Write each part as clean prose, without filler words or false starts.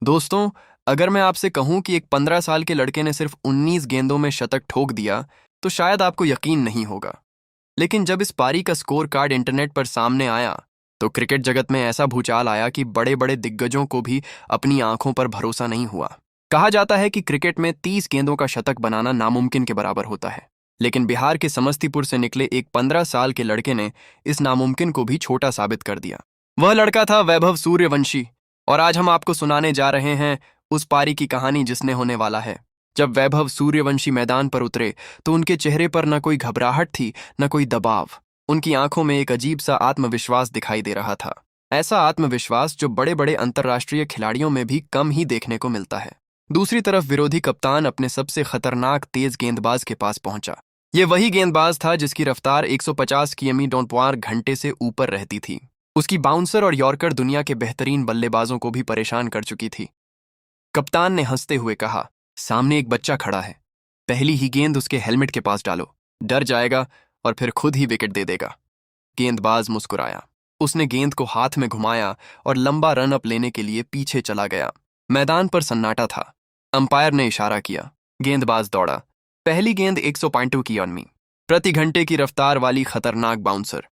दोस्तों, अगर मैं आपसे कहूं कि एक 15 साल के लड़के ने सिर्फ 19 गेंदों में शतक ठोक दिया, तो शायद आपको यकीन नहीं होगा। लेकिन जब इस पारी का स्कोर कार्ड इंटरनेट पर सामने आया, तो क्रिकेट जगत में ऐसा भूचाल आया कि बड़े बड़े दिग्गजों को भी अपनी आंखों पर भरोसा नहीं हुआ। कहा जाता है कि क्रिकेट में 30 गेंदों का शतक बनाना नामुमकिन के बराबर होता है। लेकिन बिहार के समस्तीपुर से निकले एक 15 साल के लड़के ने इस नामुमकिन को भी छोटा साबित कर दिया। वह लड़का था वैभव सूर्यवंशी। और आज हम आपको सुनाने जा रहे हैं उस पारी की कहानी जिसने होने वाला है। जब वैभव सूर्यवंशी मैदान पर उतरे, तो उनके चेहरे पर न कोई घबराहट थी, न कोई दबाव। उनकी आंखों में एक अजीब सा आत्मविश्वास दिखाई दे रहा था। ऐसा आत्मविश्वास जो बड़े बड़े अंतर्राष्ट्रीय खिलाड़ियों में भी कम ही देखने को मिलता है। दूसरी तरफ विरोधी कप्तान अपने सबसे खतरनाक तेज गेंदबाज के पास पहुंचा। ये वही गेंदबाज था जिसकी रफ्तार 150 किमी/घंटे घंटे से ऊपर रहती थी। उसकी बाउंसर और यॉर्कर दुनिया के बेहतरीन बल्लेबाजों को भी परेशान कर चुकी थी। कप्तान ने हंसते हुए कहा, सामने एक बच्चा खड़ा है। पहली ही गेंद उसके हेलमेट के पास डालो, डर जाएगा और फिर खुद ही विकेट दे देगा। गेंदबाज मुस्कुराया। उसने गेंद को हाथ में घुमाया और लंबा रन अप लेने के लिए पीछे चला गया। मैदान पर सन्नाटा था। अंपायर ने इशारा किया। गेंदबाज दौड़ा। पहली गेंद 100.2 की ऑन मी, प्रति घंटे की रफ्तार वाली खतरनाक बाउंसर।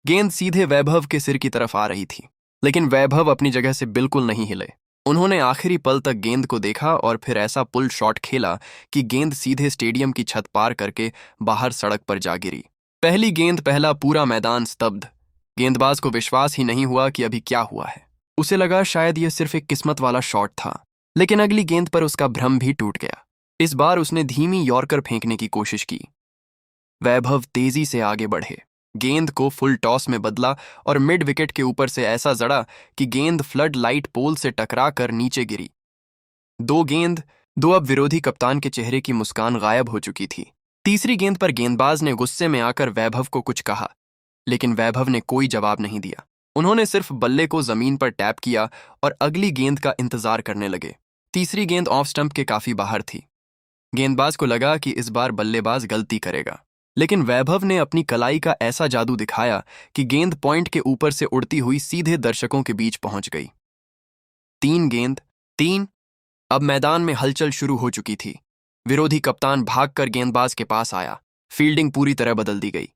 गेंद सीधे वैभव के सिर की तरफ आ रही थी, लेकिन वैभव अपनी जगह से बिल्कुल नहीं हिले। उन्होंने आखिरी पल तक गेंद को देखा और फिर ऐसा पुल शॉट खेला कि गेंद सीधे स्टेडियम की छत पार करके बाहर सड़क पर जा गिरी। पहली गेंद पहला पूरा मैदान स्तब्ध। गेंदबाज को विश्वास ही नहीं हुआ कि अभी क्या हुआ है। उसे लगा शायद यह सिर्फ एक किस्मत वाला शॉट था, लेकिन अगली गेंद पर उसका भ्रम भी टूट गया। इस बार उसने धीमी यॉर्कर फेंकने की कोशिश की। वैभव तेजी से आगे बढ़े, गेंद को फुल टॉस में बदला और मिड विकेट के ऊपर से ऐसा जड़ा कि गेंद फ्लड लाइट पोल से टकरा कर नीचे गिरी। दो गेंद, दो। अब विरोधी कप्तान के चेहरे की मुस्कान गायब हो चुकी थी। तीसरी गेंद पर गेंदबाज ने गुस्से में आकर वैभव को कुछ कहा, लेकिन वैभव ने कोई जवाब नहीं दिया। उन्होंने सिर्फ बल्ले को जमीन पर टैप किया और अगली गेंद का इंतजार करने लगे। तीसरी गेंद ऑफ स्टंप के काफी बाहर थी। गेंदबाज को लगा कि इस बार बल्लेबाज गलती करेगा, लेकिन वैभव ने अपनी कलाई का ऐसा जादू दिखाया कि गेंद पॉइंट के ऊपर से उड़ती हुई सीधे दर्शकों के बीच पहुंच गई। तीन गेंद, तीन। अब मैदान में हलचल शुरू हो चुकी थी। विरोधी कप्तान भागकर गेंदबाज के पास आया। फील्डिंग पूरी तरह बदल दी गई।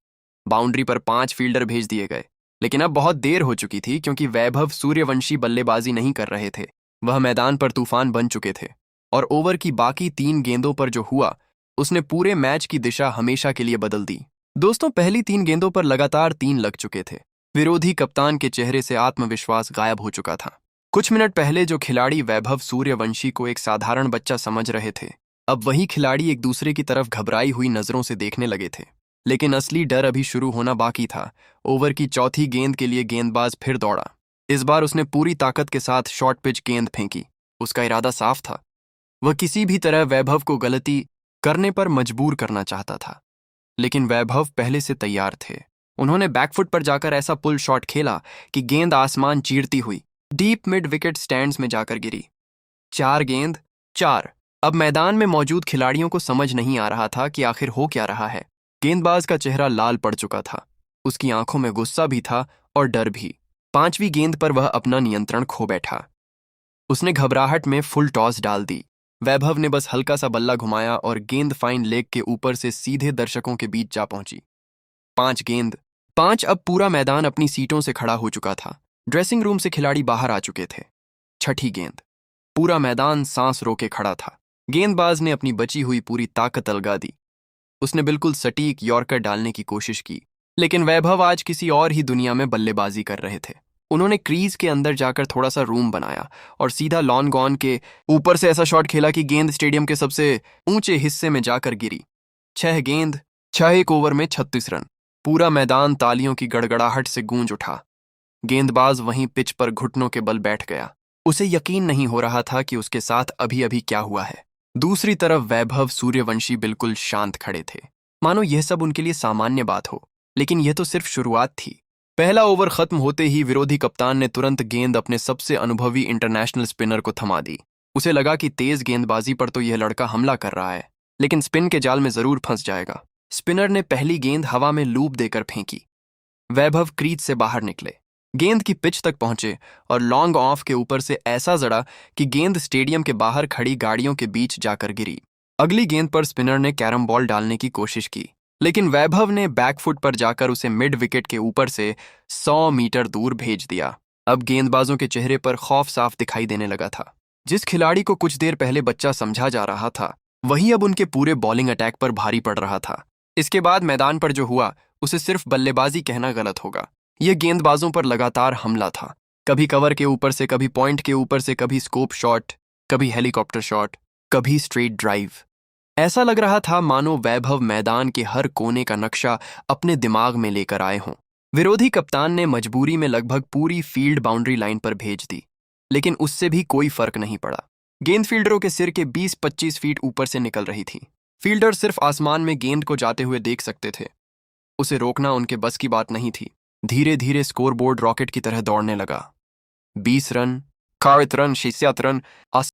बाउंड्री पर 5 फील्डर भेज दिए गए, लेकिन अब बहुत देर हो चुकी थी क्योंकि वैभव सूर्यवंशी बल्लेबाजी नहीं कर रहे थे। वह मैदान पर तूफान बन चुके थे और ओवर की बाकी 3 गेंदों पर जो हुआ, उसने पूरे मैच की दिशा हमेशा के लिए बदल दी। दोस्तों, पहली 3 गेंदों पर लगातार 3 लग चुके थे। विरोधी कप्तान के चेहरे से आत्मविश्वास गायब हो चुका था। कुछ मिनट पहले जो खिलाड़ी वैभव सूर्यवंशी को एक साधारण बच्चा समझ रहे थे, अब वही खिलाड़ी एक दूसरे की तरफ घबराई हुई नजरों से देखने लगे थे। लेकिन असली डर अभी शुरू होना बाकी था। ओवर की चौथी गेंद के लिए गेंदबाज फिर दौड़ा। इस बार उसने पूरी ताकत के साथ शॉर्ट पिच गेंद फेंकी। उसका इरादा साफ था। वह किसी भी तरह वैभव को गलती करने पर मजबूर करना चाहता था। लेकिन वैभव पहले से तैयार थे। उन्होंने बैकफुट पर जाकर ऐसा पुल शॉट खेला कि गेंद आसमान चीरती हुई डीप मिड विकेट स्टैंड्स में जाकर गिरी। 4 गेंद, 4। अब मैदान में मौजूद खिलाड़ियों को समझ नहीं आ रहा था कि आखिर हो क्या रहा है। गेंदबाज का चेहरा लाल पड़ चुका था। उसकी आंखों में गुस्सा भी था और डर भी। 5वीं गेंद पर वह अपना नियंत्रण खो बैठा। उसने घबराहट में फुल टॉस डाल दी। वैभव ने बस हल्का सा बल्ला घुमाया और गेंद फाइन लेग के ऊपर से सीधे दर्शकों के बीच जा पहुंची। 5 गेंद, 5। अब पूरा मैदान अपनी सीटों से खड़ा हो चुका था। ड्रेसिंग रूम से खिलाड़ी बाहर आ चुके थे। छठी गेंद। पूरा मैदान सांस रोके खड़ा था। गेंदबाज ने अपनी बची हुई पूरी ताकत अलगा दी। उसने बिल्कुल सटीक यॉर्कर डालने की कोशिश की, लेकिन वैभव आज किसी और ही दुनिया में बल्लेबाजी कर रहे थे। उन्होंने क्रीज के अंदर जाकर थोड़ा सा रूम बनाया और सीधा लॉन गॉन के ऊपर से ऐसा शॉट खेला कि गेंद स्टेडियम के सबसे ऊंचे हिस्से में जाकर गिरी। 6 गेंद, 6। एक ओवर में 36 रन। पूरा मैदान तालियों की गड़गड़ाहट से गूंज उठा। गेंदबाज वहीं पिच पर घुटनों के बल बैठ गया। उसे यकीन नहीं हो रहा था कि उसके साथ अभी अभी क्या हुआ है। दूसरी तरफ वैभव सूर्यवंशी बिल्कुल शांत खड़े थे, मानो यह सब उनके लिए सामान्य बात हो। लेकिन यह तो सिर्फ शुरुआत थी। पहला ओवर खत्म होते ही विरोधी कप्तान ने तुरंत गेंद अपने सबसे अनुभवी इंटरनेशनल स्पिनर को थमा दी। उसे लगा कि तेज गेंदबाजी पर तो यह लड़का हमला कर रहा है, लेकिन स्पिन के जाल में जरूर फंस जाएगा। स्पिनर ने पहली गेंद हवा में लूप देकर फेंकी। वैभव क्रीज से बाहर निकले। गेंद की पिच तक पहुंचे और लॉन्ग ऑफ के ऊपर से ऐसा जड़ा कि गेंद स्टेडियम के बाहर खड़ी गाड़ियों के बीच जाकर गिरी। अगली गेंद पर स्पिनर ने कैरम बॉल डालने की कोशिश की, लेकिन वैभव ने बैकफुट पर जाकर उसे मिड विकेट के ऊपर से 100 मीटर दूर भेज दिया। अब गेंदबाजों के चेहरे पर खौफ साफ दिखाई देने लगा था। जिस खिलाड़ी को कुछ देर पहले बच्चा समझा जा रहा था, वही अब उनके पूरे बॉलिंग अटैक पर भारी पड़ रहा था। इसके बाद मैदान पर जो हुआ उसे सिर्फ बल्लेबाजी कहना गलत होगा। यह गेंदबाजों पर लगातार हमला था, कभी कवर के ऊपर से, कभी पॉइंट के ऊपर से, कभी स्कोप शॉट, कभी हेलीकॉप्टर शॉट, कभी स्ट्रेट ड्राइव। ऐसा लग रहा था मानो वैभव मैदान के हर कोने का नक्शा अपने दिमाग में लेकर आए हों। विरोधी कप्तान ने मजबूरी में लगभग पूरी फील्ड बाउंड्री लाइन पर भेज दी, लेकिन उससे भी कोई फर्क नहीं पड़ा। गेंद फील्डरों के सिर के 20-25 फीट ऊपर से निकल रही थी। फील्डर सिर्फ आसमान में गेंद को जाते हुए देख सकते थे। उसे रोकना उनके बस की बात नहीं थी। धीरे धीरे स्कोरबोर्ड रॉकेट की तरह दौड़ने लगा। 20 रन, 40 रन, 60 रन,